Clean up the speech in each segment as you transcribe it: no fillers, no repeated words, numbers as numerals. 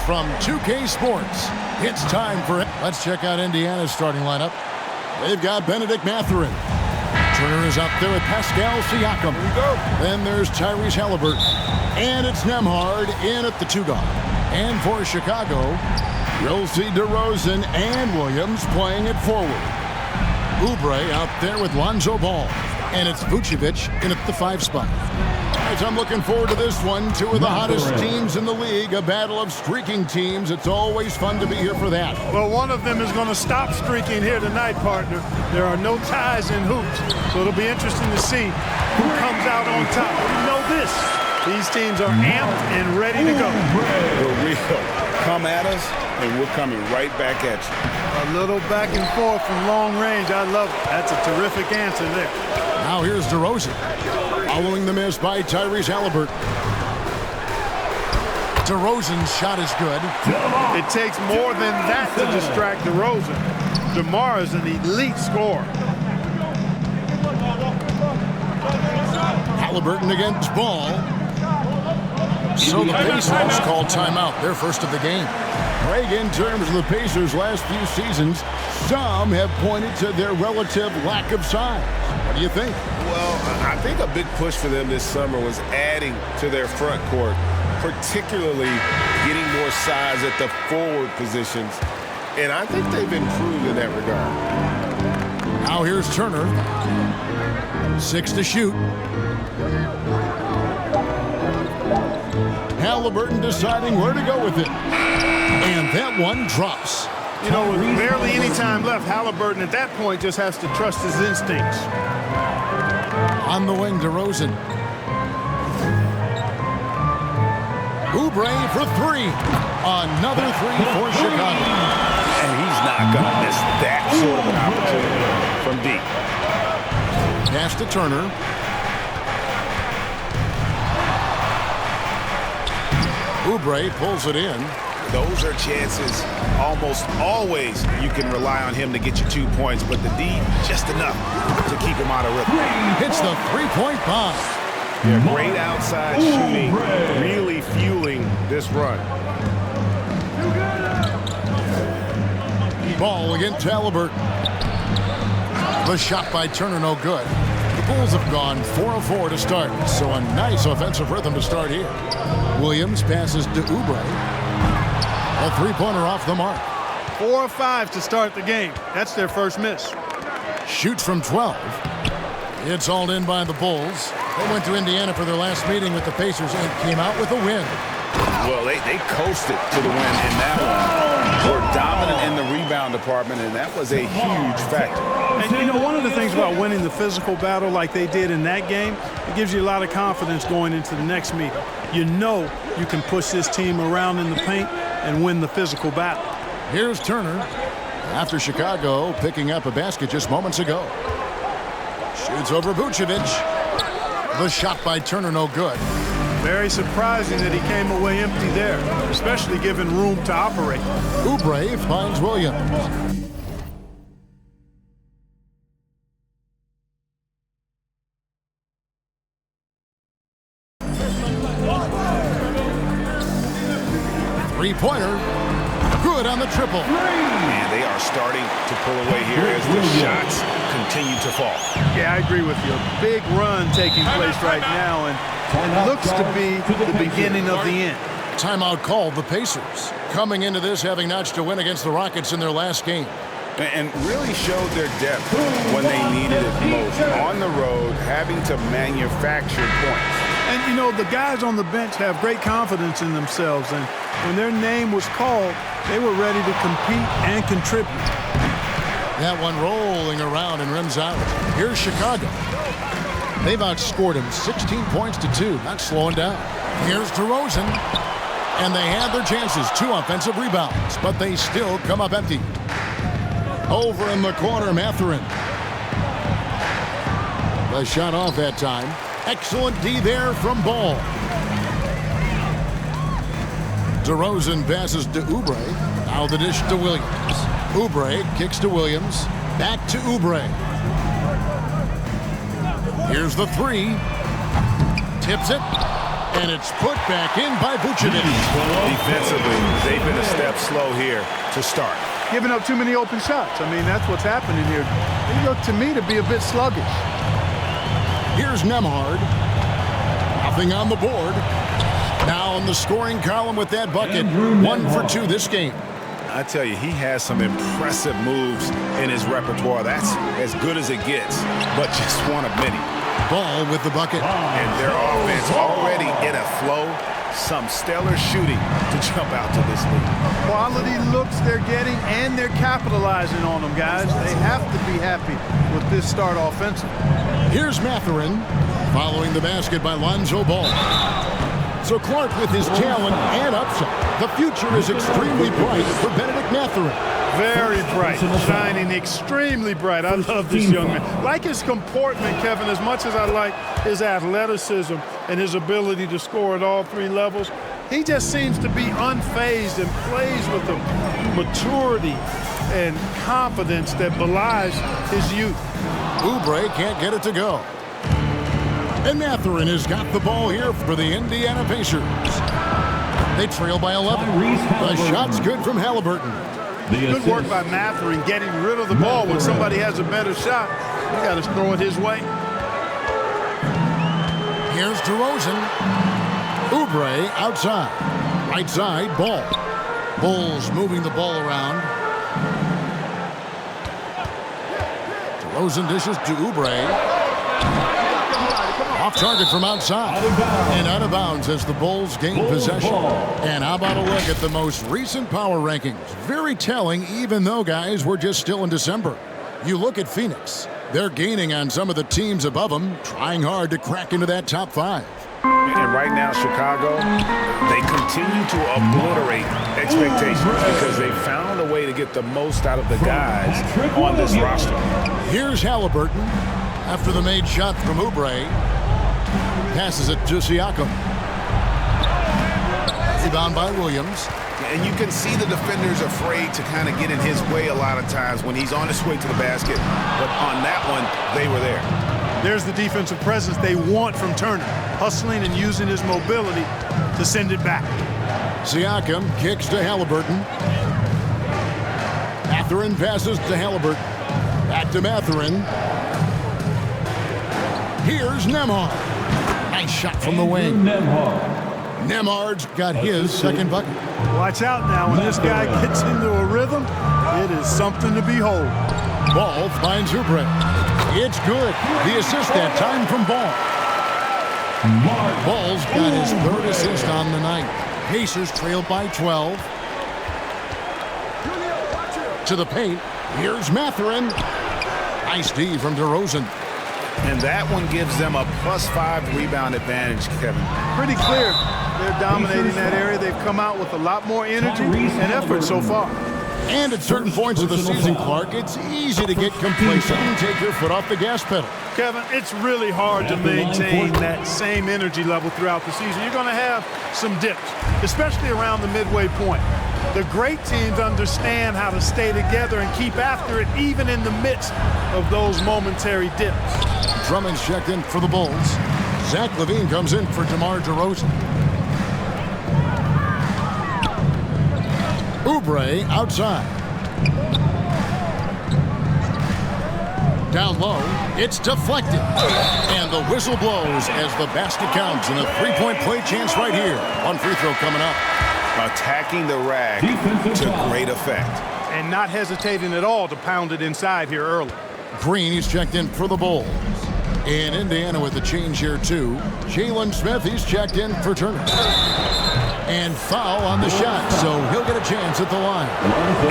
from 2K Sports. It's time for it. Let's check out Indiana's starting lineup. They've got Benedict Mathurin. Turner is up there with Pascal Siakam. Here we go. Then there's Tyrese Halliburton. And it's Nembhard in at the 2-guard. And for Chicago, you'll see DeRozan and Williams playing it forward. Oubre out there with Lonzo Ball. And it's Vucevic in at the 5 spot. As I'm looking forward to this one, two of the hottest teams in the league, a battle of streaking teams. It's always fun to be here for that. Well, one of them is going to stop streaking here tonight, partner. There are no ties in hoops, so it'll be interesting to see who comes out on top. We know this. These teams are amped and ready to go. For real. Come at us, and we're coming right back at you. A little back and forth from long range. I love it. That's a terrific answer there. Now here's DeRozan. Following the miss by Tyrese Halliburton. DeRozan's shot is good. It takes more than that to distract DeRozan. DeMar is an elite scorer. Halliburton against Ball. So the Pacers called timeout, their first of the game. Craig, in terms of the Pacers' last few seasons, some have pointed to their relative lack of size. What do you think? Well, I think a big push for them this summer was adding to their front court, particularly getting more size at the forward positions. And I think they've improved in that regard. Now here's Turner. 6 to shoot. Halliburton deciding where to go with it. And that one drops. You know, with barely any time left, Halliburton at that point just has to trust his instincts. On the wing, DeRozan. Oubre for 3. Another 3 for Chicago. And he's not going to miss that sort of an opportunity from deep. Pass to Turner. Oubre pulls it in. Those are chances almost always you can rely on him to get you 2 points, but the D, just enough to keep him out of rhythm. Hits the 3-point bomb. Yeah, great outside shooting, really fueling this run. Ball against Halliburton. The shot by Turner, no good. The Bulls have gone 4 of 4 to start, so a nice offensive rhythm to start here. Williams passes to Oubre. A 3-pointer off the mark. 4 of 5 to start the game. That's their first miss. Shoots from 12. It's hauled in by the Bulls. They went to Indiana for their last meeting with the Pacers and came out with a win. Well, they coasted to the win in that one. Were dominant in the rebound department, and that was a huge factor. And, you know, one of the things about winning the physical battle like they did in that game, it gives you a lot of confidence going into the next meeting. You know you can push this team around in the paint and win the physical battle. Here's Turner after Chicago picking up a basket just moments ago. Shoots over Vucevic. The shot by Turner, no good. Very surprising that he came away empty there, especially given room to operate. Oubre finds Williams. Three-pointer. Good on the triple. Man, they are starting to pull away here as the shots continue to fall. Yeah, I agree with you. A big run taking place right now, and it looks to be the beginning of the end. Timeout called the Pacers. Coming into this having notched a win against the Rockets in their last game. And really showed their depth when they needed it most. On the road, having to manufacture points. And, you know, the guys on the bench have great confidence in themselves. And when their name was called, they were ready to compete and contribute. That one rolling around and rims out. Here's Chicago. They've outscored him 16 points to 2, not slowing down. Here's DeRozan. And they had their chances, 2 offensive rebounds, but they still come up empty. Over in the corner, Mathurin. The shot off that time. Excellent D there from Ball. DeRozan passes to Oubre. Now the dish to Williams. Oubre kicks to Williams. Back to Oubre. Here's the 3. Tips it. And it's put back in by Vucevic. Defensively, they've been a step slow here to start. Giving up too many open shots. I mean, that's what's happening here. They look to me to be a bit sluggish. Here's Nembhard. Nothing on the board. Now in the scoring column with that bucket. 1 for 2 this game. I tell you, he has some impressive moves in his repertoire. That's as good as it gets, but just one of many. Ball with the bucket. And their offense already in a flow. Some stellar shooting to jump out to this lead. Quality looks they're getting, and they're capitalizing on them, guys. They have to be happy with this start offensively. Here's Mathurin, following the basket by Lonzo Ball. So Clark with his talent and upside. The future is extremely bright for Bennedict Mathurin. Very bright, shining extremely bright. I love this young man. Like his comportment, Kevin, as much as I like his athleticism and his ability to score at all 3 levels, he just seems to be unfazed and plays with a maturity and confidence that belies his youth. Oubre can't get it to go. And Mathurin has got the ball here for the Indiana Pacers. They trail by 11. The shot's good from Halliburton. Good work by Mathurin getting rid of the ball. When somebody has a better shot, you got to throw it his way. Here's DeRozan. Oubre outside. Right side, Ball. Bulls moving the ball around. DeRozan dishes to Oubre. Off target from outside. And out of bounds as the Bulls gain possession. And how about a look at the most recent power rankings? Very telling, even though, guys, we're just still in December. You look at Phoenix. They're gaining on some of the teams above them, trying hard to crack into that top 5. And right now, Chicago, they continue to obliterate expectations because they found a way to get the most out of the guys on this roster. Here's Halliburton after the made shot from Oubre. Passes it to Siakam. Rebound by Williams. And you can see the defenders afraid to kind of get in his way a lot of times when he's on his way to the basket. But on that one, they were there. There's the defensive presence they want from Turner, hustling and using his mobility to send it back. Siakam kicks to Halliburton. Mathurin passes to Halliburton. Back to Mathurin. Here's Nembhard. Nice shot from the wing. Nembhard's got his second bucket. Watch out now. When this guy gets into a rhythm, it is something to behold. Ball finds Oubre. It's good. The assist that time from Ball. Ball's got his 3rd assist on the night. Pacers trail by 12. To the paint. Here's Mathurin. Nice D from DeRozan. And that one gives them a +5 rebound advantage, Kevin. Pretty clear. They're dominating that area. They've come out with a lot more energy and effort so far. And at certain points of the season, Clark, it's easy to get complacent and take your foot off the gas pedal. Kevin, it's really hard to maintain that same energy level throughout the season. You're going to have some dips, especially around the midway point. The great teams understand how to stay together and keep after it, even in the midst of those momentary dips. Drummond's checked in for the Bulls. Zach LaVine comes in for DeMar DeRozan. Oubre outside. Down low, it's deflected. And the whistle blows as the basket counts, and a 3-point play chance right here. One free throw coming up. Attacking the rack to great effect. And not hesitating at all to pound it inside here early. Green, he's checked in for the Bulls. In Indiana with the change here, too. Jalen Smith, he's checked in for Turner. And foul on the shot, so he'll get a chance at the line.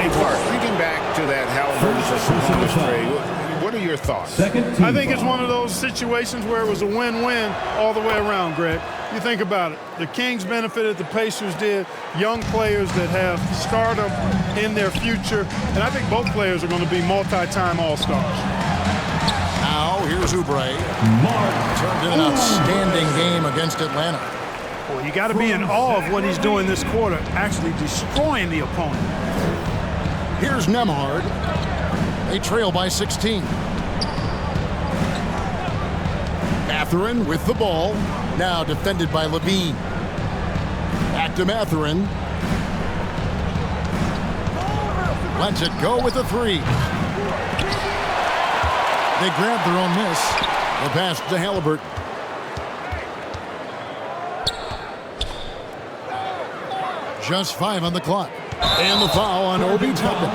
Hey, Clark, thinking back to that Halliburton trade, what are your thoughts? I think it's one of those situations where it was a win-win all the way around, Greg. You think about it. The Kings benefited, the Pacers did. Young players that have stardom in their future. And I think both players are going to be multi-time All-Stars. Now, here's Oubre. Turned in an outstanding game against Atlanta. Well, you got to be in awe of what he's doing this quarter, actually destroying the opponent. Here's Nembhard. They trail by 16. Mathurin with the ball. Now defended by Levine. Back to Mathurin. Lets it go with a three. They grab their own miss. The pass to Halliburton. Just 5 on the clock. And the foul on Obi Toppin.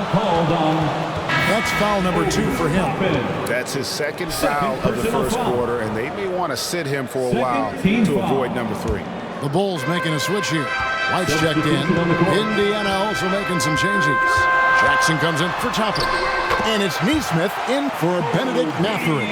That's foul number 2 for him. That's his second foul of the first quarter, and they may want to sit him for a while to avoid number 3. The Bulls making a switch here. White's checked in. Indiana also making some changes. Jackson comes in for Toppin. And it's Nesmith in for Bennedict Mathurin.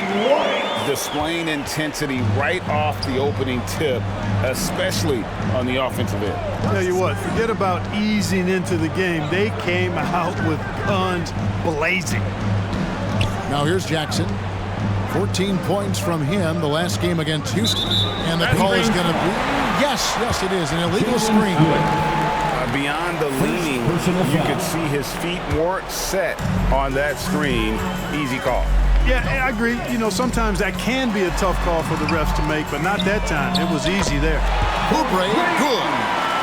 Displaying intensity right off the opening tip, especially on the offensive end. Tell you what, forget about easing into the game. They came out with guns blazing. Now here's Jackson. 14 points from him the last game against Houston. And the call is going to be, yes, it is, an illegal screen. Beyond the leaning, you can see his feet weren't set on that screen. Easy call. Yeah, I agree. You know, sometimes that can be a tough call for the refs to make, but not that time. It was easy there. Oubre, good.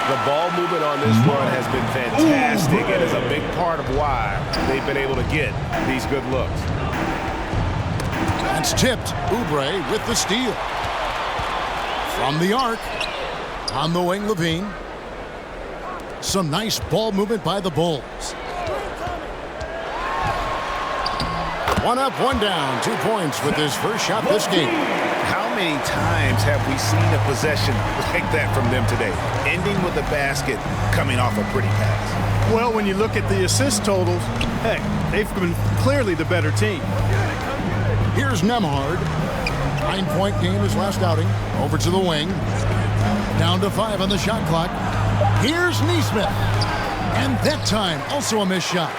The ball movement on this run has been fantastic and is a big part of why they've been able to get these good looks. That's tipped. Oubre with the steal. From the arc. On the wing, Levine. Some nice ball movement by the Bulls. 1 up, 1 down. 2 points with his first shot this game. How many times have we seen a possession like that from them today? Ending with a basket, coming off a pretty pass. Well, when you look at the assist totals, heck, they've been clearly the better team. Here's Nembhard. 9-point game his last outing. Over to the wing. Down to 5 on the shot clock. Here's Nesmith. And that time, also a missed shot.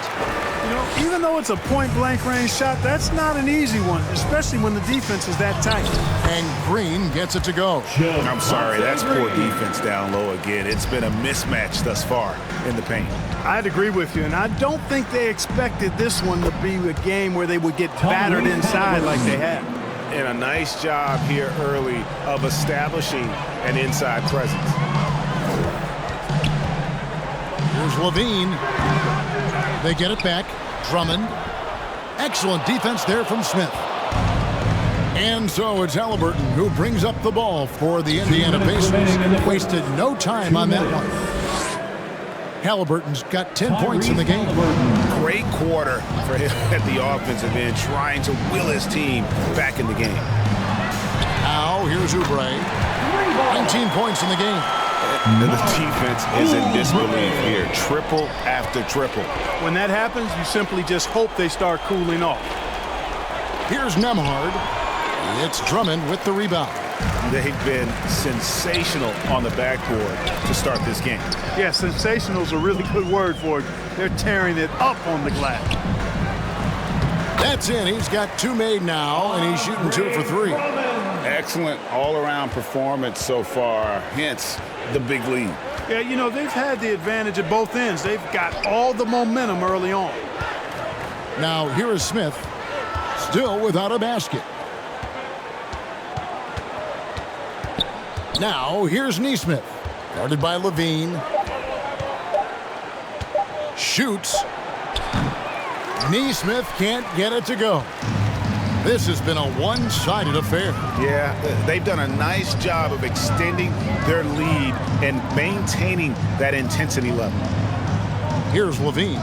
You know, even though it's a point-blank range shot, that's not an easy one, especially when the defense is that tight. And Green gets it to go. I'm sorry, that's poor defense down low again. It's been a mismatch thus far in the paint. I'd agree with you, and I don't think they expected this one to be a game where they would get battered inside like they had. And a nice job here early of establishing an inside presence. Here's Levine. They get it back. Drummond. Excellent defense there from Smith. And so it's Halliburton who brings up the ball for the Indiana Pacers. Wasted no time on that one. Halliburton's got 10 points in the game. Great quarter for him at the offensive end, trying to will his team back in the game. Now here's Oubre. 19 points in the game. And the defense is in disbelief here. Triple after triple. When that happens, you simply just hope they start cooling off. Here's Nembhard. It's Drummond with the rebound. They've been sensational on the backboard to start this game. Yeah, sensational is a really good word for it. They're tearing it up on the glass. That's in. He's got 2 made now, and he's shooting 2 for 3. Excellent all-around performance so far, hence the big lead. Yeah, you know, they've had the advantage at both ends. They've got all the momentum early on. Now here is Smith, still without a basket. Now here's Nesmith, guarded by Levine. Shoots. Nesmith can't get it to go. This has been a one-sided affair. Yeah, they've done a nice job of extending their lead and maintaining that intensity level. Here's Levine.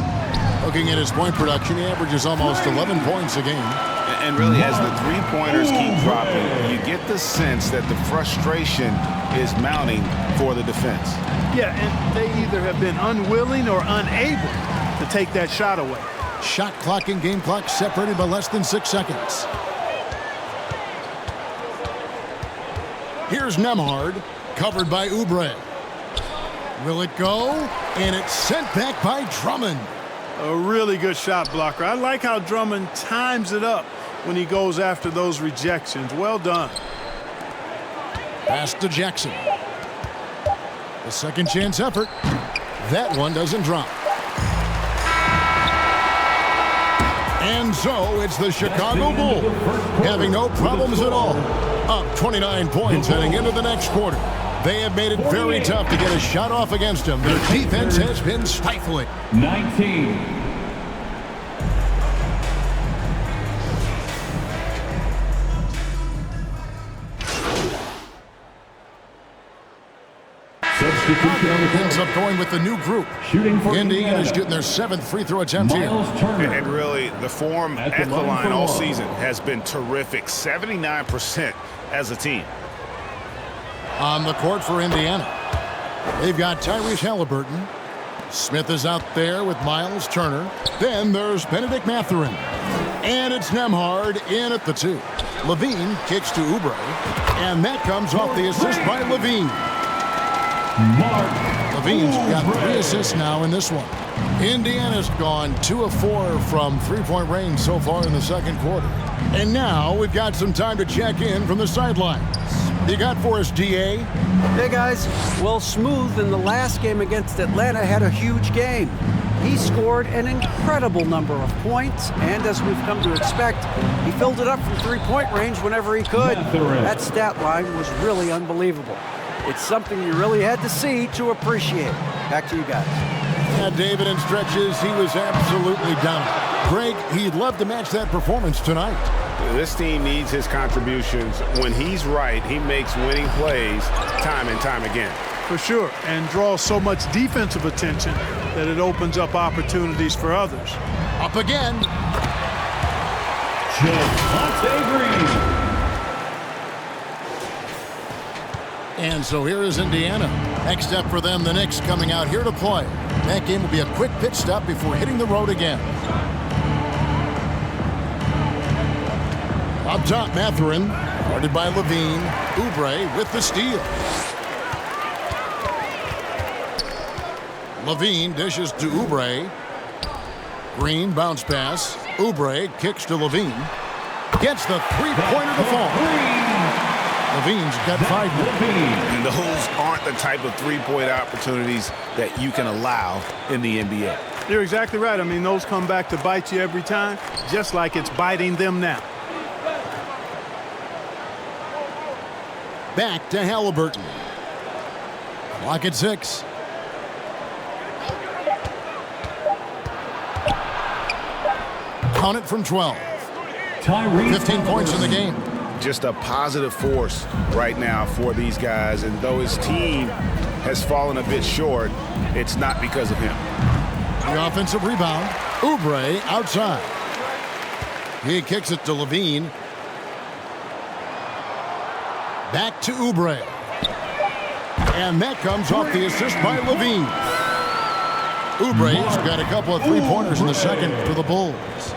Looking at his point production, he averages almost 11 points a game. And really, as the three-pointers keep dropping, you get the sense that the frustration is mounting for the defense. Yeah, and they either have been unwilling or unable to take that shot away. Shot clock and game clock separated by less than 6 seconds. Here's Nembhard, covered by Oubre. Will it go? And it's sent back by Drummond. A really good shot blocker. I like how Drummond times it up when he goes after those rejections. Well done. Pass to Jackson. The second chance effort. That one doesn't drop. And so it's the Chicago Bulls having no problems at all Up 29 points heading into the next quarter. They have made it very tough to get a shot off against them. Their defense has been stifling. 19. Ends up going with the new group. Shooting for Indiana's getting their 7th free throw attempt here. And really, the form at the line all season has been terrific. 79% as a team. On the court for Indiana, they've got Tyrese Halliburton. Smith is out there with Miles Turner. Then there's Benedict Mathurin. And it's Nembhard in at the 2. Levine kicks to Oubre. And that comes off the assist by Levine. Levine's got 3 assists now in this one. Indiana's gone 2 of 4 from three-point range so far in the second quarter. And now we've got some time to check in from the sidelines. You got for us, D.A.? Hey, guys. Well, Smooth in the last game against Atlanta had a huge game. He scored an incredible number of points, and as we've come to expect, he filled it up from three-point range whenever he could. That stat line was really unbelievable. It's something you really had to see to appreciate. Back to you guys. Yeah, David, in stretches, he was absolutely dominant. Greg, he'd love to match that performance tonight. This team needs his contributions. When he's right, he makes winning plays time and time again. For sure, and draws so much defensive attention that it opens up opportunities for others. Up again. Javonte Green. And so here is Indiana. Next up for them, the Knicks coming out here to play. That game will be a quick pit stop before hitting the road again. Up top, Mathurin, guarded by Levine. Oubre with the steal. Levine dishes to Oubre. Green bounce pass. Oubre kicks to Levine. Gets the three-pointer to fall. Levine's got 5 more. And those aren't the type of three-point opportunities that you can allow in the NBA. You're exactly right. I mean, those come back to bite you every time, just like it's biting them now. Back to Halliburton. Clock at 6. Count it from 12. 15 points in the game. Just a positive force right now for these guys. And though his team has fallen a bit short, it's not because of him. The offensive rebound. Oubre outside. He kicks it to Levine. Back to Oubre. And that comes off the assist by Levine. Oubre's got a couple of three-pointers in the second for the Bulls.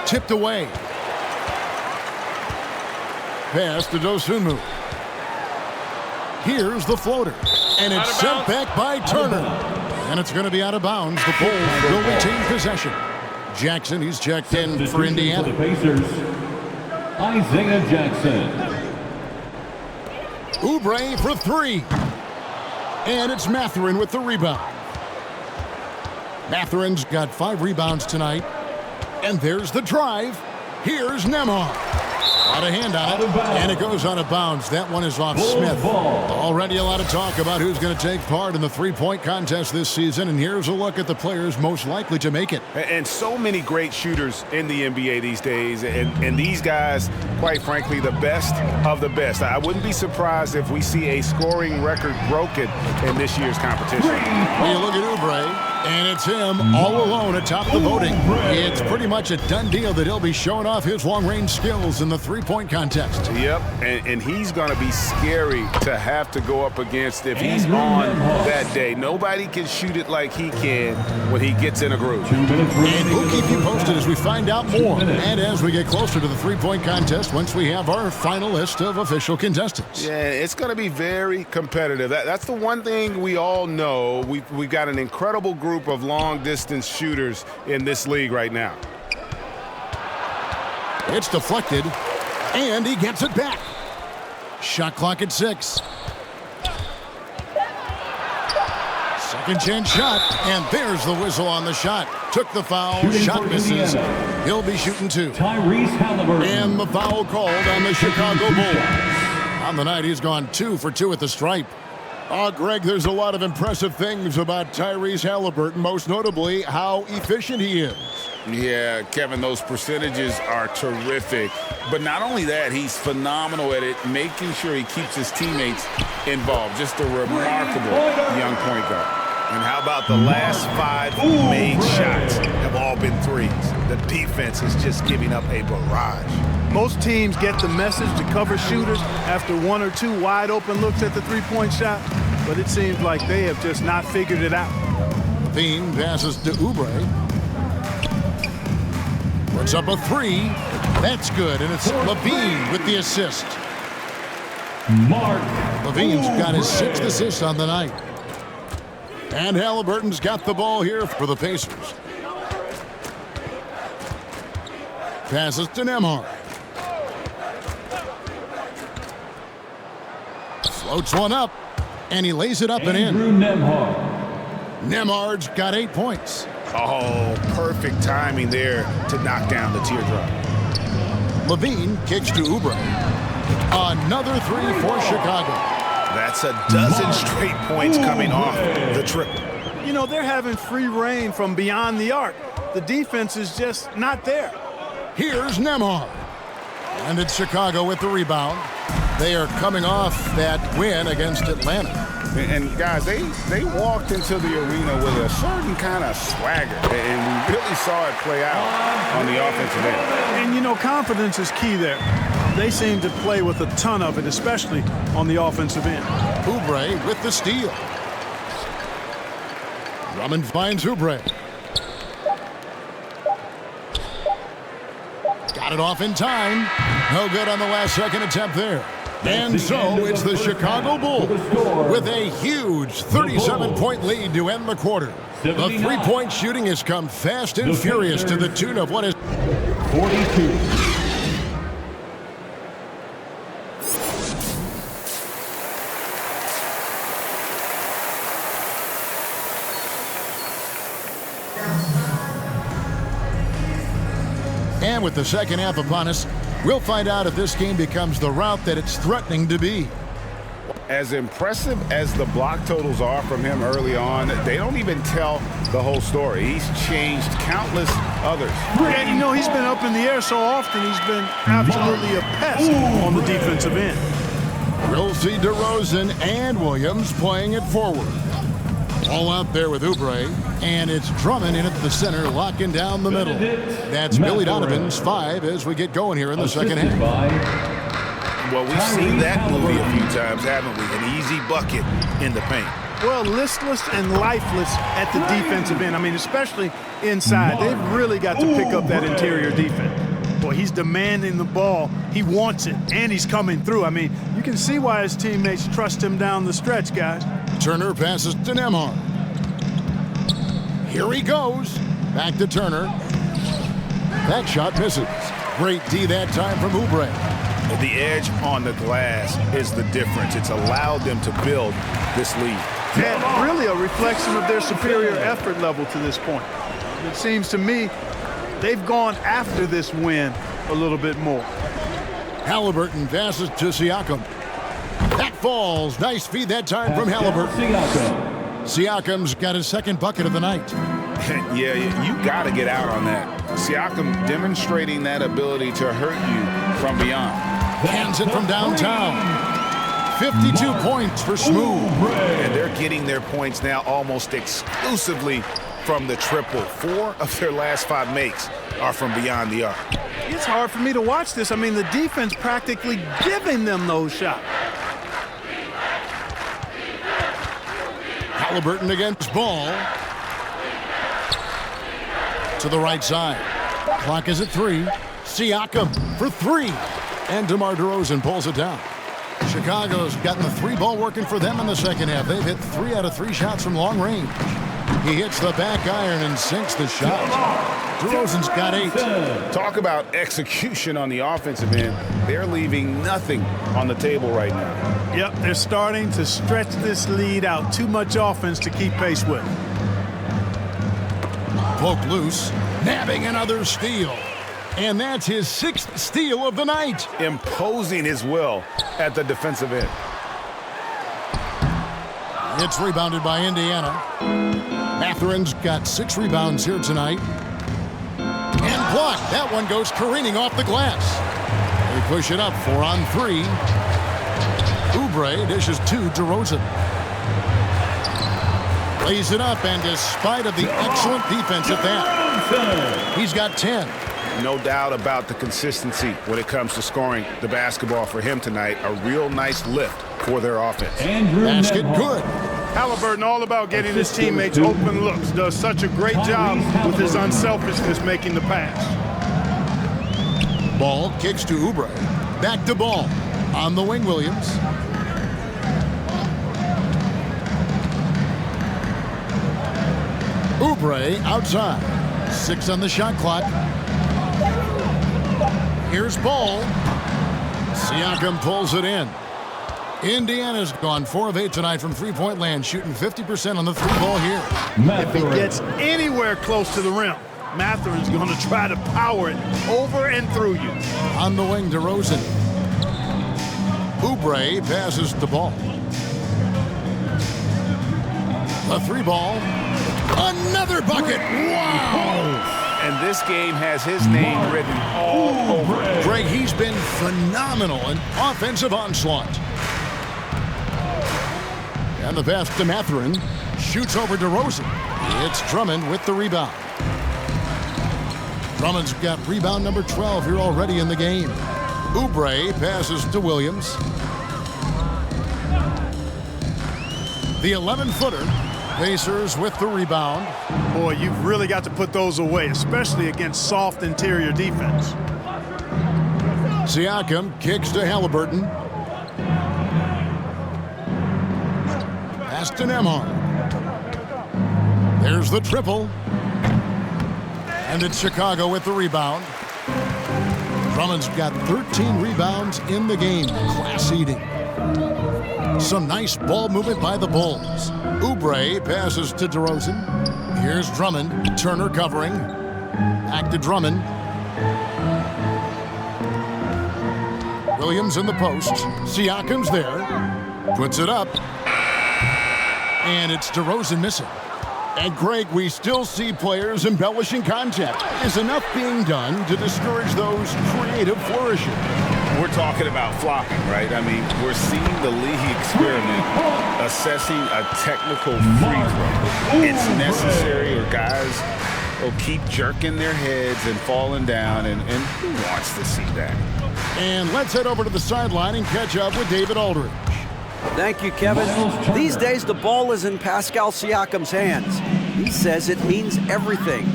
Tipped away. Pass to Dosunmu. Here's the floater. And it's sent back by Turner. And it's going to be out of bounds. The Bulls will retain possession. Jackson, he's checked in for Indiana. For the Pacers, Isaiah Jackson. Oubre for 3. And it's Mathurin with the rebound. Mathurin's got 5 rebounds tonight. And there's the drive. Here's Nembhard. Out of hand on it, and it goes out of bounds. That one is off Smith. Already a lot of talk about who's going to take part in the three-point contest this season, and here's a look at the players most likely to make it. And so many great shooters in the NBA these days, and these guys, quite frankly, the best of the best. I wouldn't be surprised if we see a scoring record broken in this year's competition. You look at Oubre, and it's him all alone atop the voting. It's pretty much a done deal that he'll be showing off his long-range skills in the three-point contest. Yep, and he's going to be scary to have to go up against if he's on that day. Nobody can shoot it like he can when he gets in a groove. And we'll keep you posted as we find out more and as we get closer to the three-point contest once we have our final list of official contestants. Yeah, it's going to be very competitive. That's the one thing we all know. We've got an incredible group of long-distance shooters in this league right now. It's deflected, and he gets it back. Shot clock at 6. Second chance shot, and there's the whistle on the shot. Took the foul, Shooting shot for misses. Indiana. He'll be shooting 2. Tyrese Halliburton. And the foul called on the Chicago Bulls. On the night, he's gone 2 for 2 at the stripe. Greg, there's a lot of impressive things about Tyrese Halliburton, most notably how efficient he is. Yeah, Kevin, those percentages are terrific. But not only that, he's phenomenal at it, making sure he keeps his teammates involved. Just a remarkable young point guard. And how about the last 5 made shots have all been threes? The defense is just giving up a barrage. Most teams get the message to cover shooters after 1 or 2 wide open looks at the three-point shot, but it seems like they have just not figured it out. Levine passes to Oubre. Puts up a 3. That's good, and it's Levine with the assist. Mark Levine's got his 6th assist on the night. And Halliburton's got the ball here for the Pacers. Passes to Nembhard. Floats one up, and he lays it up and in. Andrew Nembhard. Nembhard's got 8 points. Oh, perfect timing there to knock down the teardrop. Levine kicks to Oubre. Another 3 for Chicago. That's a dozen straight points coming off the triple. You know, they're having free reign from beyond the arc. The defense is just not there. Here's Nembhard. And it's Chicago with the rebound. They are coming off that win against Atlanta. And guys, they walked into the arena with a certain kind of swagger, and we really saw it play out on the offensive end. And, you know, confidence is key there. They seem to play with a ton of it, especially on the offensive end. Oubre with the steal. Drummond finds Oubre. Got it off in time. No good on the last second attempt there. And so it's the Chicago Bulls with a huge 37-point lead to end the quarter. The three-point shooting has come fast and furious to the tune of what is 42. And with the second half upon us, we'll find out if this game becomes the route that it's threatening to be. As impressive as the block totals are from him early on, they don't even tell the whole story. He's changed countless others. And, you know, he's been up in the air so often, he's been absolutely a pest on the defensive end. We'll see DeRozan and Williams playing it forward. All out there with Oubre, and it's Drummond in at the center, locking down the middle. That's Billy Donovan's 5 as we get going here in the second half. Well, we've seen that movie a few times, haven't we? An easy bucket in the paint. Well, listless and lifeless at the defensive end. I mean, especially inside. They've really got to pick up that interior defense. Boy, he's demanding the ball. He wants it, and he's coming through. I mean, you can see why his teammates trust him down the stretch, guys. Turner passes to Nembhard. Here he goes. Back to Turner. That shot misses. Great D that time from Oubre. The edge on the glass is the difference. It's allowed them to build this lead. And really a reflection of their superior effort level to this point. It seems to me they've gone after this win a little bit more. Halliburton passes to Siakam. That falls. Nice feed that time from Halliburton. Siakam's got his second bucket of the night. Yeah, you got to get out on that. Siakam demonstrating that ability to hurt you from beyond. Hands it from downtown. 52 points for Smooth. And they're getting their points now almost exclusively from the triple. 4 of their last 5 makes are from beyond the arc. It's hard for me to watch this. I mean, the defense practically giving them those shots. Halliburton against Ball. To the right side. Clock is at 3. Siakam for 3. And DeMar DeRozan pulls it down. Chicago's gotten the 3-ball working for them in the second half. They've hit 3 out of 3 shots from long range. He hits the back iron and sinks the shot. DeRozan's got 8. Talk about execution on the offensive end. They're leaving nothing on the table right now. Yep, they're starting to stretch this lead out. Too much offense to keep pace with. Poke loose, nabbing another steal. And that's his 6th steal of the night. Imposing his will at the defensive end. It's rebounded by Indiana. Matherin's got 6 rebounds here tonight. And blocked. That one goes careening off the glass. They push it up 4 on 3. Oubre dishes to DeRozan. Lays it up, and despite of the excellent defense at that, he's got 10. No doubt about the consistency when it comes to scoring the basketball for him tonight. A real nice lift for their offense. Basket good. Halliburton all about getting his teammates open looks. Does such a great job with his unselfishness making the pass. Ball kicks to Oubre. Back to Ball. On the wing, Williams. Oubre outside. 6 on the shot clock. Here's Ball. Siakam pulls it in. Indiana's gone 4 of 8 tonight from three-point land, shooting 50% on the 3-ball here. If he gets anywhere close to the rim, Matherin's going to try to power it over and through you. On the wing, DeRozan. Oubre passes the Ball. The 3-ball. Another bucket. Wow! And this game has his name written all over it. Greg, he's been phenomenal in offensive onslaught. And the pass to Mathurin. Shoots over DeRozan. It's Drummond with the rebound. Drummond's got rebound number 12 here already in the game. Oubre passes to Williams. The 11-footer. Pacers with the rebound. Boy, you've really got to put those away, especially against soft interior defense. Siakam kicks to Halliburton. Pass to Nembhard. There's the triple. And it's Chicago with the rebound. Drummond's got 13 rebounds in the game. Class eating. Some nice ball movement by the Bulls. Oubre passes to DeRozan. Here's Drummond. Turner covering. Back to Drummond. Williams in the post. Siakam's there. Puts it up. And it's DeRozan missing. And Greg, we still see players embellishing contact. Is enough being done to discourage those creative flourishes? We're talking about flopping, right? I mean, we're seeing the league experiment assessing a technical free throw. It's necessary, or guys will keep jerking their heads and falling down, and who wants to see that? And let's head over to the sideline and catch up with David Aldridge. Thank you, Kevin. These days, the ball is in Pascal Siakam's hands. He says it means everything.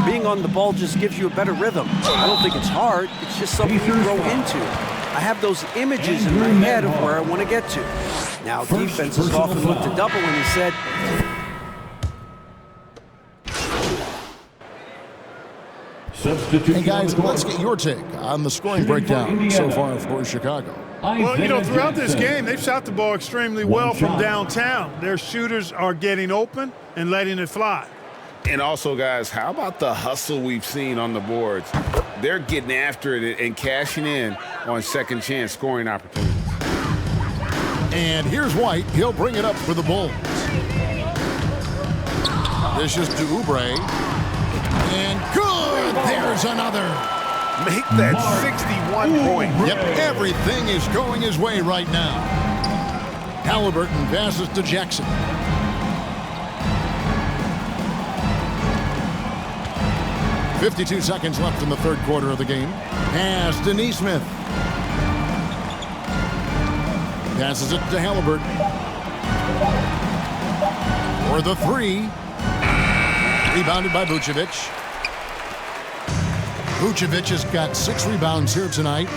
Being on the ball just gives you a better rhythm. I don't think it's hard. It's just something you grow into. I have those images in my head of where I want to get to. Now, defenses often look to double, and he said, Hey, guys, let's get your take on the scoring breakdown so far for Chicago. Well, you know, throughout this game, they've shot the ball extremely well from downtown. Their shooters are getting open and letting it fly. And also, guys, how about the hustle we've seen on the boards? They're getting after it and cashing in on second chance scoring opportunities. And here's White. He'll bring it up for the Bulls. Dishes to Oubre. And good! There's another. Make that 61 point. Yep, everything is going his way right now. Halliburton passes to Jackson. .52 seconds left in the third quarter of the game. Pass to Nesmith. Passes it to Halliburton. For the 3. Rebounded by Vucevic. Vucevic has got 6 rebounds here tonight.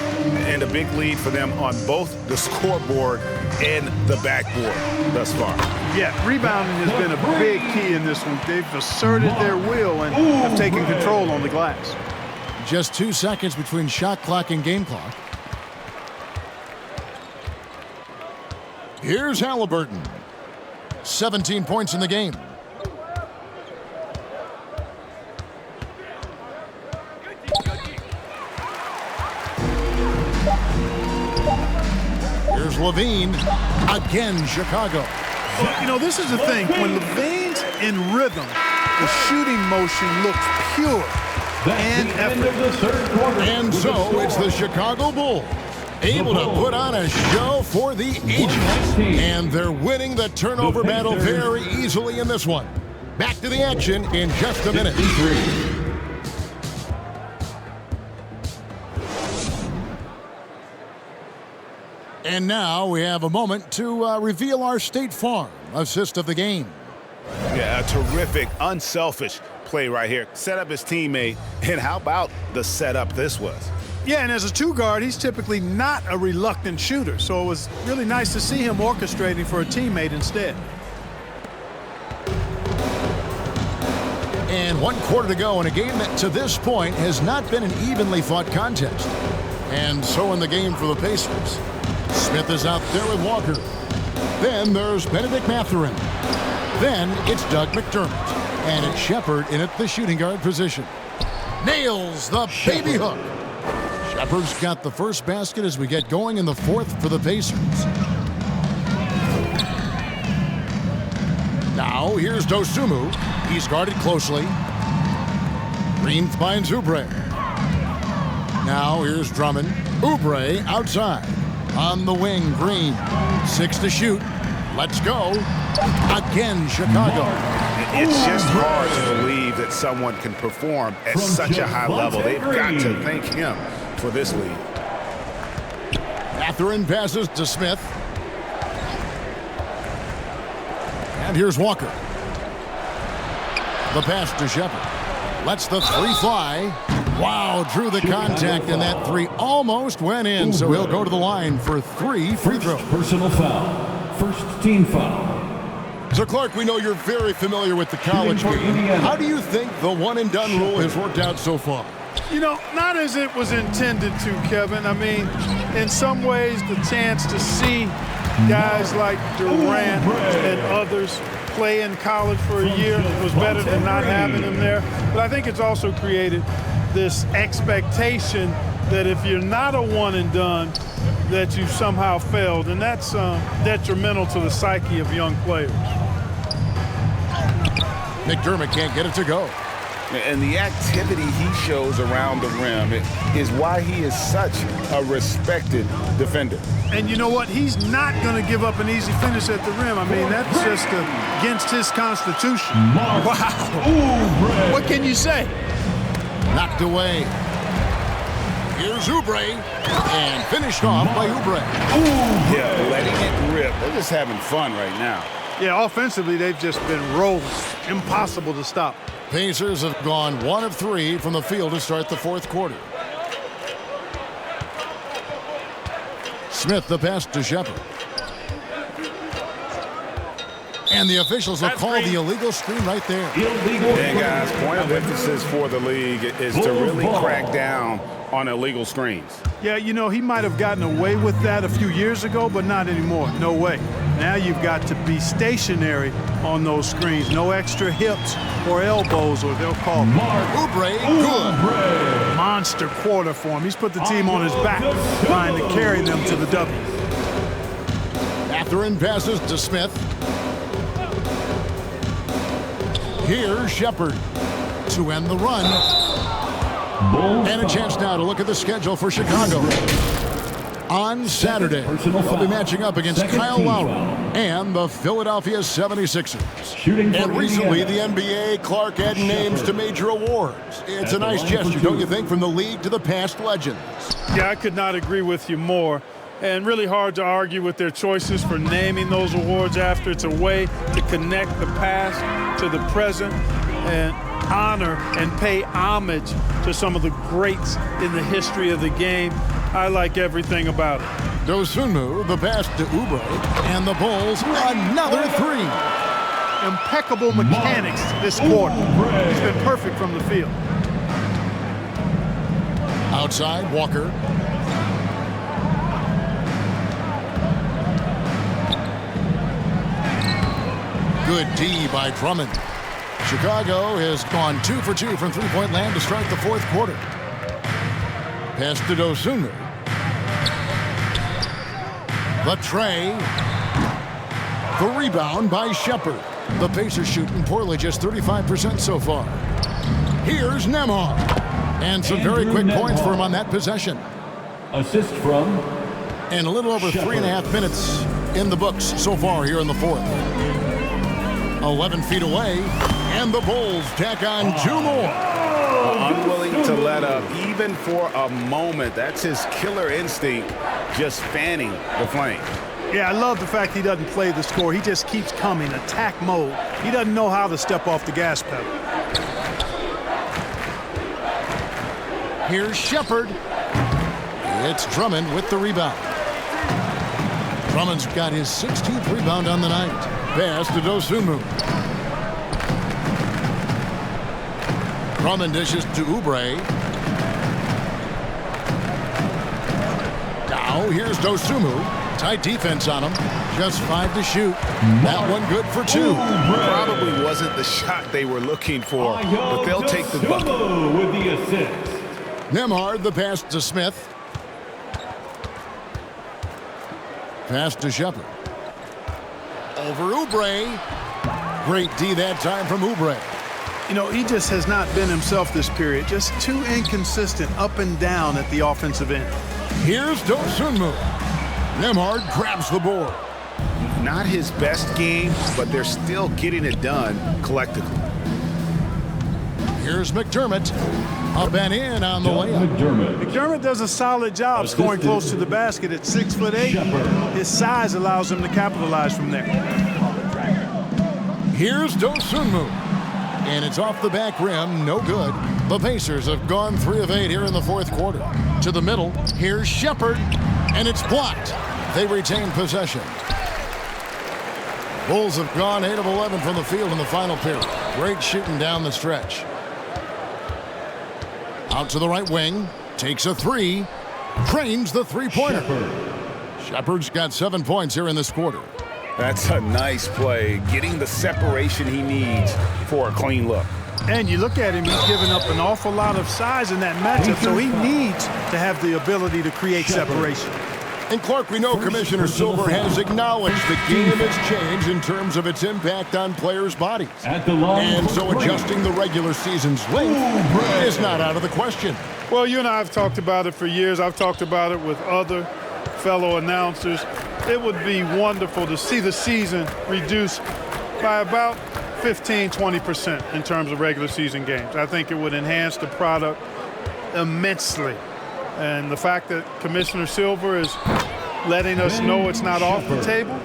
And a big lead for them on both the scoreboard and the backboard thus far. Yeah, rebounding has been a big key in this one. They've asserted their will and have taken control on the glass. Just 2 seconds between shot clock and game clock. Here's Halliburton. 17 points in the game. Here's Levine. Again, Chicago. You know, this is the thing. When Levine's in rhythm, the shooting motion looks pure and effortless. And so it's the Chicago Bulls able to put on a show for the ages. And they're winning the turnover battle very easily in this one. Back to the action in just a minute. And now we have a moment to reveal our State Farm assist of the game. Yeah, a terrific, unselfish play right here. Set up his teammate, and how about the setup this was? Yeah, and as a two guard, he's typically not a reluctant shooter, so it was really nice to see him orchestrating for a teammate instead. And 1 quarter to go in a game that to this point has not been an evenly fought contest. And so in the game for the Pacers. Smith is out there with Walker. Then there's Bennedict Mathurin. Then it's Doug McDermott. And it's Shepherd in at the shooting guard position. Nails the baby hook. Shepherd's got the first basket as we get going in the fourth for the Pacers. Now here's Dosunmu. He's guarded closely. Green finds Oubre. Now here's Drummond. Oubre outside. On the wing, Green. 6 to shoot. Let's go. Again, Chicago. It's just hard to believe that someone can perform at such a high level. They've got to thank him for this lead. Mathurin passes to Smith. And here's Walker. The pass to Shepherd. Lets the three fly. Wow, drew the contact, and that three almost went in, so he'll go to the line for 3 free throws. Personal foul. First team foul. So, Clark, we know you're very familiar with the college game. How do you think the one-and-done rule has worked out so far? You know, not as it was intended to, Kevin. I mean, in some ways, the chance to see guys like Durant and others play in college for a year was better than not having them there. But I think it's also created this expectation that if you're not a one-and-done, that you've somehow failed, and that's detrimental to the psyche of young players. McDermott can't get it to go. And the activity he shows around the rim is why he is such a respected defender. And you know what? He's not going to give up an easy finish at the rim. I mean, that's just against his constitution. Wow. What can you say? Knocked away. Here's Oubre, and finished off by Oubre. Yeah, letting it rip. They're just having fun right now. Yeah, offensively, they've just been rolling. Impossible to stop. Pacers have gone 1 of 3 from the field to start the fourth quarter. Smith, the pass to Shepherd. And the officials will call the illegal screen right there. And guys, point of emphasis for the league is to really crack down on illegal screens. Yeah, you know, he might have gotten away with that a few years ago, but not anymore. No way. Now you've got to be stationary on those screens. No extra hips or elbows, or they'll call them. Oubre, good. Monster quarter for him. He's put the team on his back, trying to carry them to the W. Mathurin passes to Smith. Here's Shepherd to end the run. And a chance now to look at the schedule for Chicago. On Saturday, they'll be matching up against Kyle Lowry and the Philadelphia 76ers. And recently, the NBA, Clark, added names to major awards. It's a nice gesture, don't you think, from the league to the past legends? Yeah, I could not agree with you more. And really hard to argue with their choices for naming those awards after. It's a way to connect the past to the present and honor and pay homage to some of the greats in the history of the game. I like everything about it. Dosunmu, the pass to Oubre, and the Bulls, another three. Impeccable mechanics this quarter. He's been perfect from the field. Outside, Walker. Good D by Drummond. Chicago has gone 2 for 2 from three-point land to start the fourth quarter. Pass to Dosunmu. The tray. The rebound by Shepherd. The Pacers shooting poorly, just 35% so far. Here's Nembhard. And some very quick points for him on that possession. Assist from And a little over 3.5 minutes in the books so far here in the fourth. 11 feet away, and the Bulls tack on 2 more. Unwilling to let up, even for a moment. That's his killer instinct, just fanning the flame. Yeah, I love the fact he doesn't play the score. He just keeps coming, attack mode. He doesn't know how to step off the gas pedal. Here's Shepherd. It's Drummond with the rebound. Drummond's got his 16th rebound on the night. Pass to Dosunmu. Drummond dishes to Oubre. Now here's Dosunmu. Tight defense on him. Just 5 to shoot. That one good for 2. Probably wasn't the shot they were looking for, but they'll take the bucket. with the assist. Nembhard, the pass to Smith. Pass to Shepherd. Over Oubre. Great D that time from Oubre. You know, he just has not been himself this period. Just too inconsistent up and down at the offensive end. Here's Dosunmu. Nembhard grabs the board. Not his best game, but they're still getting it done collectively. Here's McDermott. Up and in on the layup. McDermott does a solid job scoring close to the basket at 6'8". His size allows him to capitalize from there. Here's Dosunmu. And it's off the back rim, no good. The Pacers have gone 3 of 8 here in the fourth quarter. To the middle, here's Shepherd, and it's blocked. They retain possession. Bulls have gone 8 of 11 from the field in the final period. Great shooting down the stretch. Out to the right wing, takes a 3, trains the three-pointer. Shepherd's got 7 points here in this quarter. That's a nice play, getting the separation he needs for a clean look. And you look at him, he's given up an awful lot of size in that matchup, so he needs to have the ability to create separation. And Clark, we know Commissioner Silver has acknowledged the game has changed in terms of its impact on players' bodies. And so adjusting the regular season's length is not out of the question. Well, you and I have talked about it for years. I've talked about it with other fellow announcers. It would be wonderful to see the season reduced by about 15-20% in terms of regular season games. I think it would enhance the product immensely. And the fact that Commissioner Silver is letting us know it's not off the table,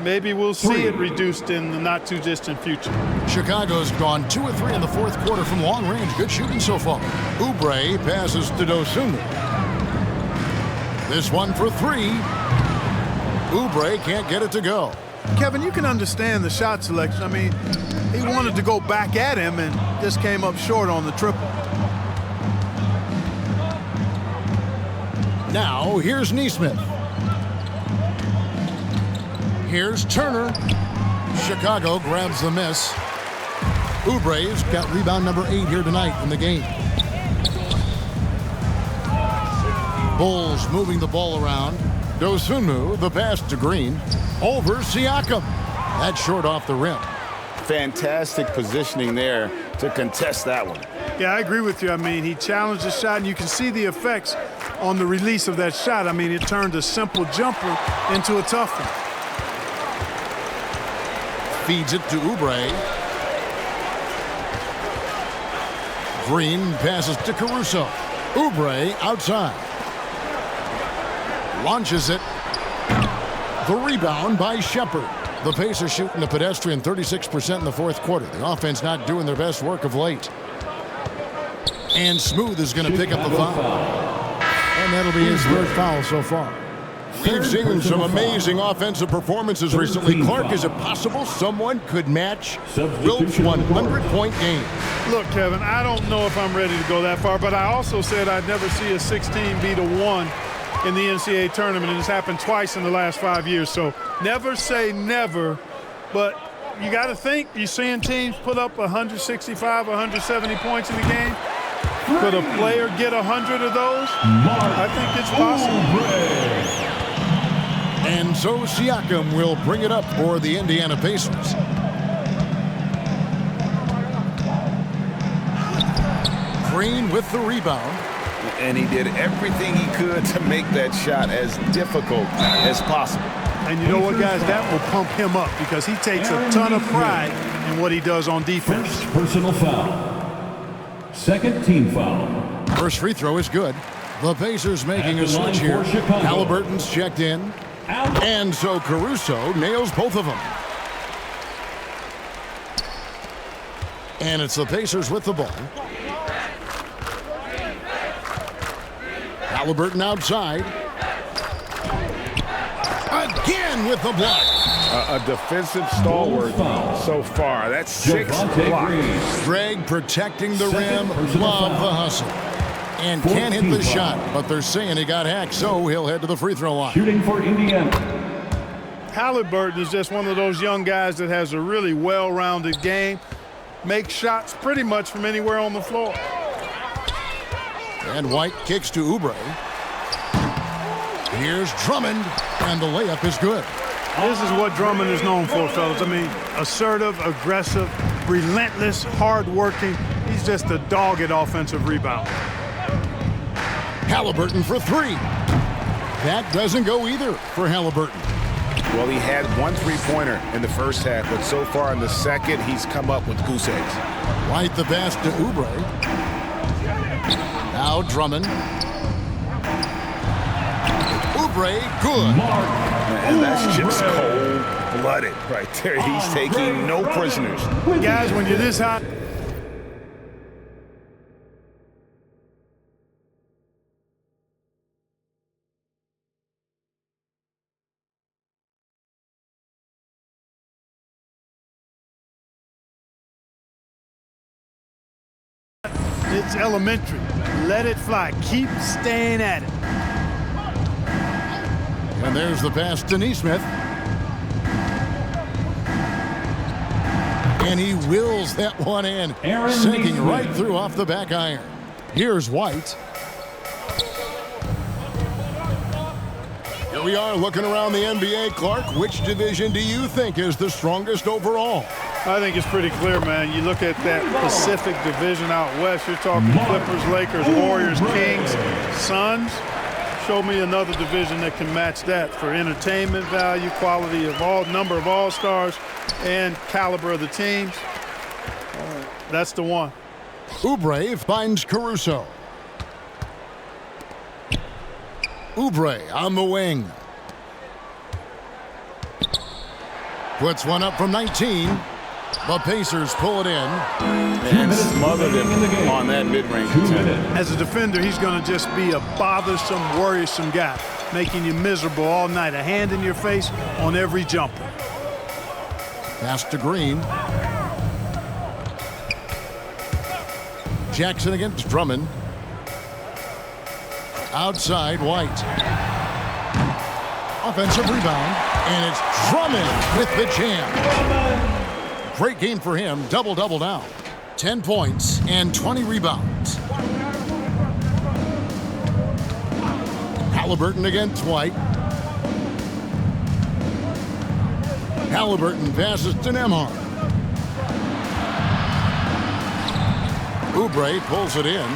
maybe we'll see it reduced in the not-too-distant future. Chicago's gone 2 of 3 in the fourth quarter from long range. Good shooting so far. Oubre passes to Dosunmu. This one for 3. Oubre can't get it to go. Kevin, you can understand the shot selection. I mean, he wanted to go back at him and just came up short on the triple. Now, here's Nesmith. Here's Turner. Chicago grabs the miss. Oubre's got rebound number 8 here tonight in the game. Bulls moving the ball around. Dosunmu, the pass to Green. Over Siakam. That's short off the rim. Fantastic positioning there to contest that one. Yeah, I agree with you. I mean, he challenged the shot, and you can see the effects on the release of that shot. I mean, it turned a simple jumper into a tough one. Feeds it to Oubre. Green passes to Caruso. Oubre outside. Launches it. The rebound by Shepherd. The Pacers shooting the pedestrian 36% in the fourth quarter. The offense not doing their best work of late. And Smooth is going to pick up the foul. And that'll be his 3rd foul so far. We've seen some amazing offensive performances recently. Clark, is it possible someone could match Wilt's 100-point game? Look, Kevin, I don't know if I'm ready to go that far, but I also said I'd never see a 16 beat a 1 in the NCAA tournament, and it's happened twice in the last 5 years. So never say never, but you got to think, you're seeing teams put up 165, 170 points in the game. Could a player get 100 of those? I think it's possible. And so Siakam will bring it up for the Indiana Pacers. Green with the rebound. And he did everything he could to make that shot as difficult as possible. And you know what, guys? That will pump him up because he takes a ton of pride in what he does on defense. First personal foul. Second team foul. First free throw is good. The Pacers making a switch here. Halliburton's checked in. And so Caruso nails both of them. And it's the Pacers with the ball. Halliburton outside. Again with the block. A defensive stalwart so far. That's 6 blocks. Greg protecting the rim. Love the hustle. And can't hit the shot, but they're saying he got hacked, so he'll head to the free throw line. Shooting for Indiana. Halliburton is just one of those young guys that has a really well-rounded game. Makes shots pretty much from anywhere on the floor. And White kicks to Oubre. Here's Drummond, and the layup is good. This is what Drummond is known for, fellas. I mean, assertive, aggressive, relentless, hard-working. He's just a dogged offensive rebounder. Halliburton for three. That doesn't go either for Halliburton. Well, he had 1 3-pointer in the first half, but so far in the second, he's come up with goose eggs. White the pass to Oubre. Now Drummond. Oubre, good. And that's just cold-blooded right there. He's taking no prisoners. Guys, when you're this hot, it's elementary. Let it fly. Keep staying at it. And there's the pass to Nesmith. And he wills that one in, sinking right through off the back iron. Here's White. Here we are looking around the NBA. Clark, which division do you think is the strongest overall? I think it's pretty clear, man. You look at that Pacific Division out west, you're talking Clippers, Lakers, Warriors, Kings, Suns. Show me another division that can match that for entertainment value, quality of number of all-stars, and caliber of the teams. That's the one. Oubre finds Caruso. Oubre on the wing. Puts one up from 19. The Pacers pull it in. And smothered him on that mid-range attempt. As a defender, he's going to just be a bothersome, worrisome guy, making you miserable all night. A hand in your face on every jumper. Pass to Green. Jackson against Drummond. Outside, White. Offensive rebound, and it's Drummond with the jam. Great game for him, double-double now. 10 points and 20 rebounds. Halliburton against White. Halliburton passes to Nembhard. Oubre pulls it in.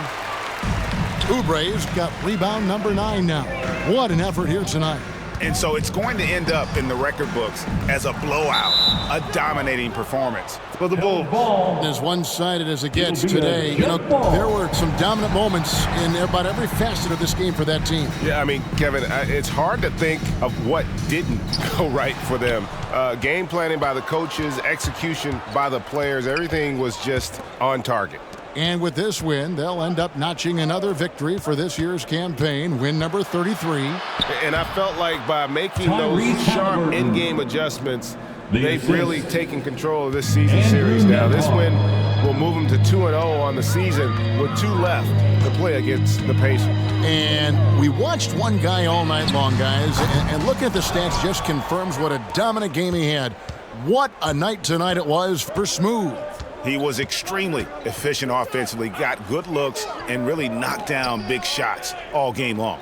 Oubre's got rebound number 9 now. What an effort here tonight. And so it's going to end up in the record books as a blowout, a dominating performance. For the Bulls. As one-sided as it gets today, you know, there were some dominant moments in about every facet of this game for that team. Yeah, I mean, Kevin, it's hard to think of what didn't go right for them. Game planning by the coaches, execution by the players, everything was just on target. And with this win, they'll end up notching another victory for this year's campaign, win number 33. And I felt like by making those sharp in-game adjustments, they've really taken control of this season series now. This win will move them to 2-0 on the season with 2 left to play against the Pacers. And we watched one guy all night long, guys, and looking at the stats just confirms what a dominant game he had. What a night tonight it was for Smooth. He was extremely efficient offensively, got good looks, and really knocked down big shots all game long.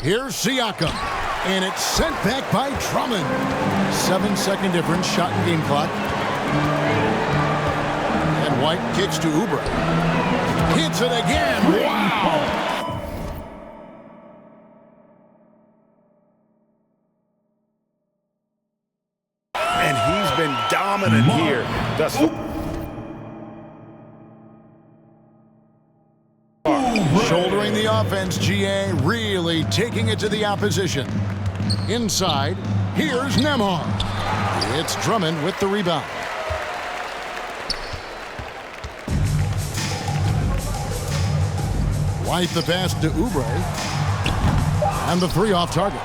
Here's Siakam, and it's sent back by Drummond. 7-second difference, shot and game clock. And White kicks to Oubre. Hits it again. Wow! And he's been dominant here thus far. Shouldering the offense, GA really taking it to the opposition. Inside, here's Nembhard. It's Drummond with the rebound. White the pass to Oubre. And the three off target.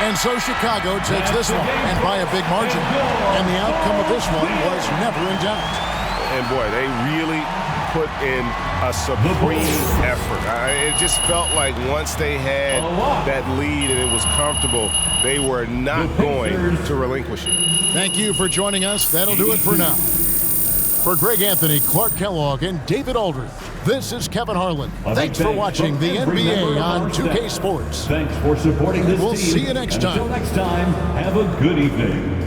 And so Chicago takes this one, and by a big margin. And the outcome of this one was never in doubt. And boy, they really put in a supreme effort. It just felt like once they had that lead and it was comfortable, they were not going to relinquish it. Thank you for joining us. That'll do it for now. For Greg Anthony, Clark Kellogg, and David Aldridge, this is Kevin Harlan. Thanks for watching the NBA on 2K Sports. Thanks for supporting this team. We'll see you next time. Until next time, have a good evening.